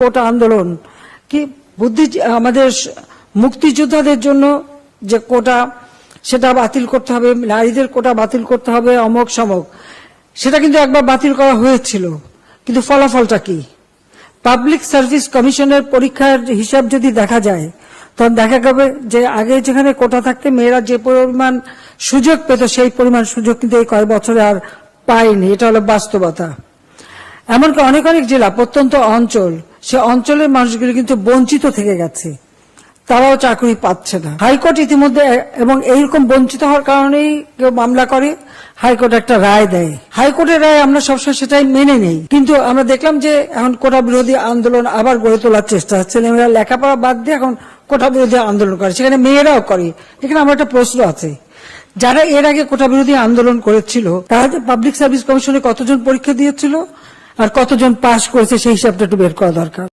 কোটা আন্দোলন কি বুদ্ধি আমাদের মুক্তিযোদ্ধাদের জন্য যে কোটা সেটা বাতিল করতে হবে, নারীদের কোটা বাতিল করতে হবে, অমক সমক, সেটা কিন্তু একবার বাতিল করা হয়েছিল, কিন্তু ফলাফলটা কি? পাবলিক সার্ভিস কমিশনের পরীক্ষার হিসাব যদি দেখা যায় তখন দেখা যাবে যে আগে যেখানে কোটা থাকতে মেয়েরা যে পরিমাণ সুযোগ পেত সেই পরিমাণ সুযোগ কিন্তু এই কয়েক বছরে আর পায়নি। এটা হলো বাস্তবতা। এমনকি অনেক অনেক জেলা, প্রত্যন্ত অঞ্চল, সে অঞ্চলের মানুষগুলো কিন্তু বঞ্চিত থেকে গেছে, তারাও চাকরি পাচ্ছে না। হাইকোর্ট ইতিমধ্যে এবং এইরকম বঞ্চিত হওয়ার কারণেই কেউ মামলা করে, হাইকোর্ট একটা রায় দেয়। হাইকোর্টের রায় আমরা সবসময় সেটাই মেনে নেই, কিন্তু আমরা দেখলাম যে এখন কোটা বিরোধী আন্দোলন আবার গড়ে তোলার চেষ্টা হচ্ছে। ছেলেমেয়েরা লেখাপড়া বাদ দিয়ে এখন কোটা বিরোধী আন্দোলন করে, সেখানে মেয়েরাও করে। এখানে আমার একটা প্রশ্ন আছে, যারা এর আগে কোটা বিরোধী আন্দোলন করেছিল তারা পাবলিক সার্ভিস কমিশনে কতজন পরীক্ষা দিয়েছিল আর কতজন পাশ করেছে সেই হিসাবটা একটু বের করা দরকার।